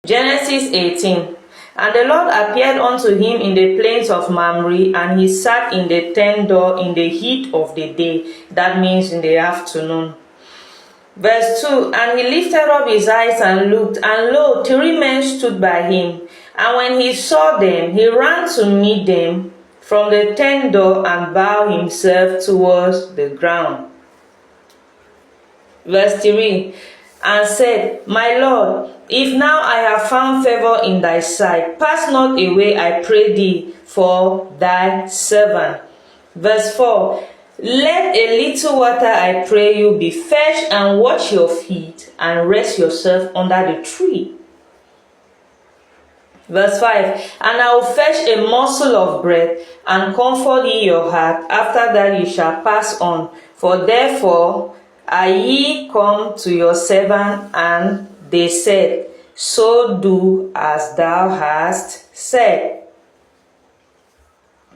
Genesis 18. And the Lord appeared unto him in the plains of Mamre, and he sat in the tent door in the heat of the day. That means in the afternoon. Verse 2. And he lifted up his eyes and looked, and lo, 3 men stood by him. And when he saw them, he ran to meet them from the tent door and bowed himself towards the ground. Verse 3. And said, My Lord, if now I have found favor in thy sight, pass not away, I pray thee, for thy servant. Verse 4. Let a little water, I pray you, be fetched, and wash your feet, and rest yourself under the tree. Verse 5. And I will fetch a morsel of bread, and comfort ye your heart. After that ye shall pass on. For therefore are ye come to your servant? And they said, So do as thou hast said.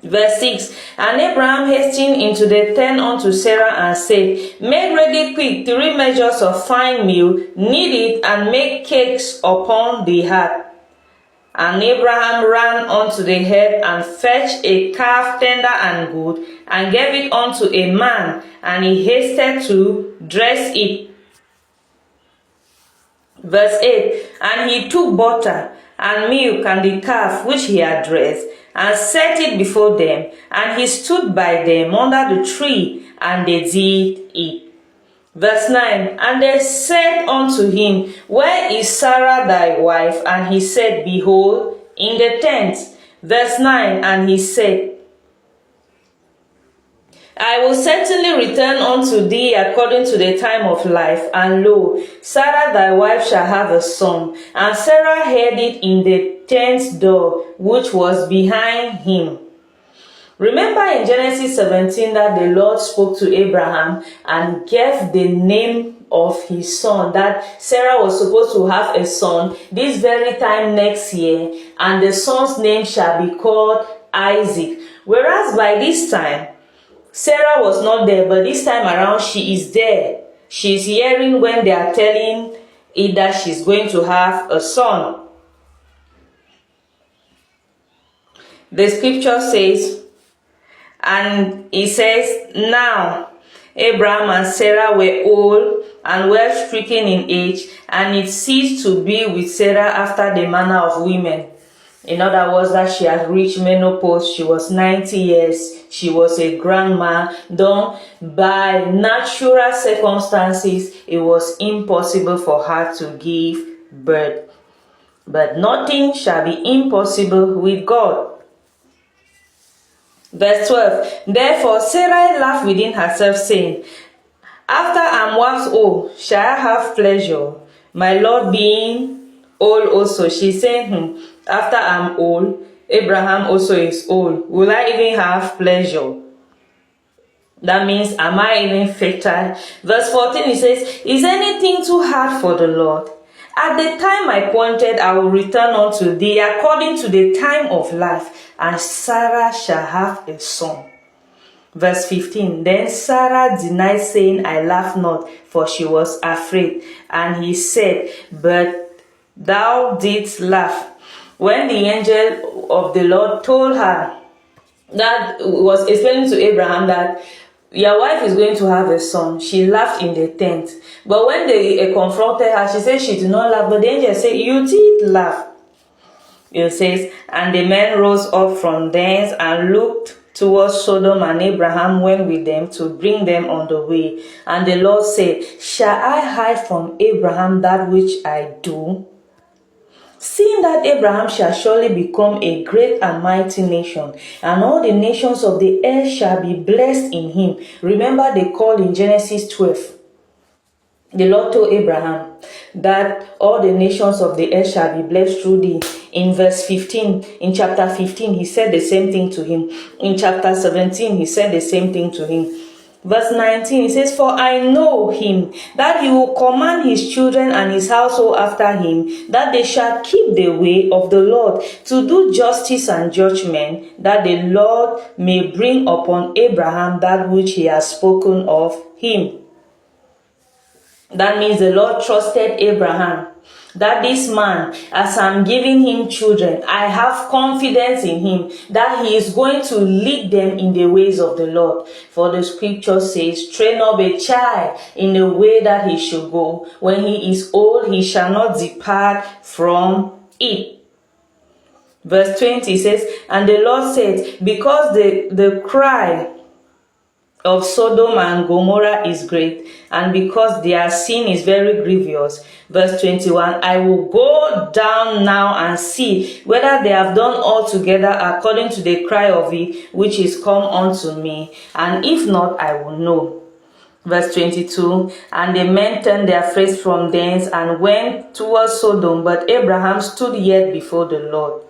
Verse 6. And Abraham hastened into the tent unto Sarah and said, Make ready quick 3 measures of fine meal, knead it, and make cakes upon the hearth. And Abraham ran unto the head and fetched a calf tender and good, and gave it unto a man, and he hasted to dress it. Verse 8. And he took butter and milk and the calf which he had dressed, and set it before them, and he stood by them under the tree, and they did eat. Verse 9. And they said unto him, Where is Sarah thy wife? And he said, Behold, in the tent. Verse 9. And he said, I will certainly return unto thee according to the time of life, and lo, Sarah thy wife shall have a son. And Sarah heard it in the tent door which was behind him. Remember in Genesis 17 that the Lord spoke to Abraham and gave the name of his son, that Sarah was supposed to have a son this very time next year, and the son's name shall be called Isaac. Whereas by this time, Sarah was not there, but this time around she is there. She is hearing when they are telling it that she's going to have a son. The scripture says, and it says, Now Abraham and Sarah were old and well stricken in age, and it ceased to be with Sarah after the manner of women. In other words, that she had reached menopause. She was 90 years. She was a grandma. Though by natural circumstances, it was impossible for her to give birth. But nothing shall be impossible with God. Verse 12. Therefore Sarah laughed within herself, saying, After I am waxed old, shall I have pleasure? My Lord being old also. She's saying, after I'm old, Abraham also is old. Will I even have pleasure? That means, am I even fertile? Verse 14, it says, Is anything too hard for the Lord? At the time appointed, I will return unto thee according to the time of life, and Sarah shall have a son. Verse 15, Then Sarah denied, saying, I laugh not, for she was afraid. And he said, But thou didst laugh. When the angel of the Lord told her, that was explaining to Abraham that your wife is going to have a son, she laughed in the tent. But when they confronted her, she said she did not laugh. But the angel said, You did laugh. It says, And the men rose up from thence and looked towards Sodom, and Abraham went with them to bring them on the way. And the Lord said, Shall I hide from Abraham that which I do? Seeing that Abraham shall surely become a great and mighty nation, and all the nations of the earth shall be blessed in him. Remember the call in Genesis 12. The Lord told Abraham that all the nations of the earth shall be blessed through thee. In verse 15, in chapter 15, he said the same thing to him. In chapter 17, he said the same thing to him. Verse 19, it says, For I know him, that he will command his children and his household after him, that they shall keep the way of the Lord, to do justice and judgment, that the Lord may bring upon Abraham that which he has spoken of him. That means the Lord trusted Abraham. that this man, as I'm giving him children, I have confidence in him that he is going to lead them in the ways of the Lord. For the scripture says, train up a child in the way that he should go. When he is old, he shall not depart from it. Verse 20 says, and the Lord said, because the cry of Sodom and Gomorrah is great, and because their sin is very grievous. Verse 21, I will go down now and see whether they have done altogether according to the cry of it, which is come unto me, and if not, I will know. Verse 22, and the men turned their face from thence and went towards Sodom, but Abraham stood yet before the Lord.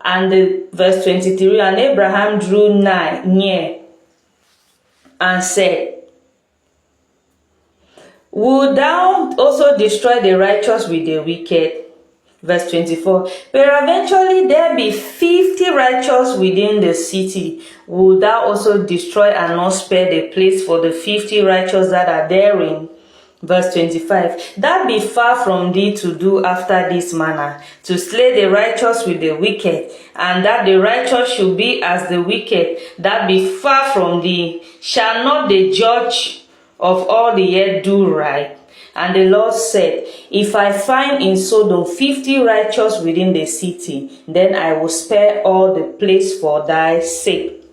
And verse 23, and Abraham drew near and said, wilt thou also destroy the righteous with the wicked? Verse 24, peradventure there be 50 righteous within the city. Wilt thou also destroy and not spare the place for the 50 righteous that are therein? Verse 25, that be far from thee to do after this manner, to slay the righteous with the wicked, and that the righteous should be as the wicked, that be far from thee. Shall not the judge of all the earth do right? And the Lord said, if I find in Sodom 50 righteous within the city, then I will spare all the place for thy sake,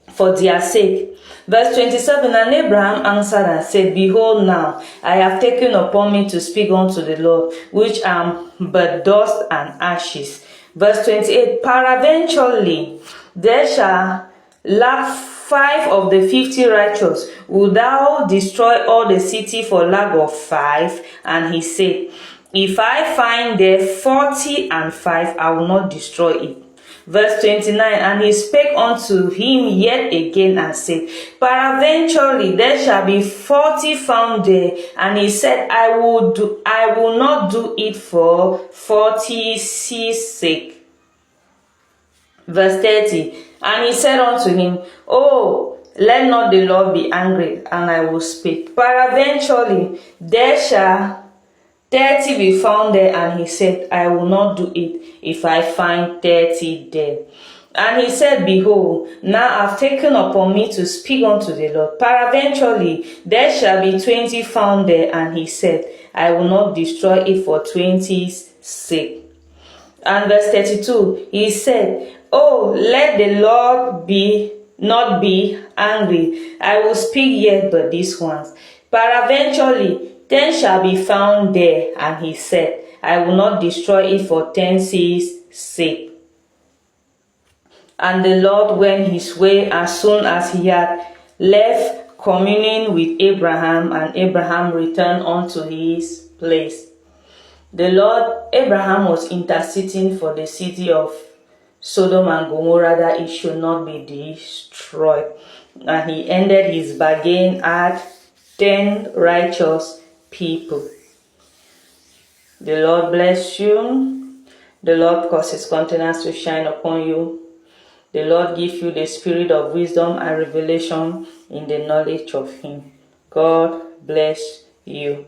for their sake. Verse 27, and Abraham answered and said, behold, now I have taken upon me to speak unto the Lord, which am but dust and ashes. Verse 28, peradventure there shall lack 5 of the 50 righteous. Wilt thou destroy all the city for lack of 5? And he said, if I find there 40 and 5, I will not destroy it. Verse 29, and he spake unto him yet again and said, peradventure there shall be 40 found there. And he said, I will not do it for 40's sake. Verse 30, and he said unto him, oh, let not the Lord be angry, and I will speak. Peradventure there shall 30 be found there. And he said, I will not do it if I find 30 there. And he said, behold, now I have taken upon me to speak unto the Lord. Peradventure there shall be 20 found there. And he said, I will not destroy it for 20's sake. And verse 32, he said, oh, let the Lord not be angry. I will speak yet but this once. Peradventure 10 shall be found there. And he said, I will not destroy it for 10's sake. And the Lord went his way as soon as he had left communing with Abraham, and Abraham returned unto his place. The Lord, Abraham was interceding for the city of Sodom and Gomorrah that it should not be destroyed. And he ended his bargain at 10 righteous people. The Lord bless you. The Lord cause his countenance to shine upon you. The Lord give you the spirit of wisdom and revelation in the knowledge of him. God bless you.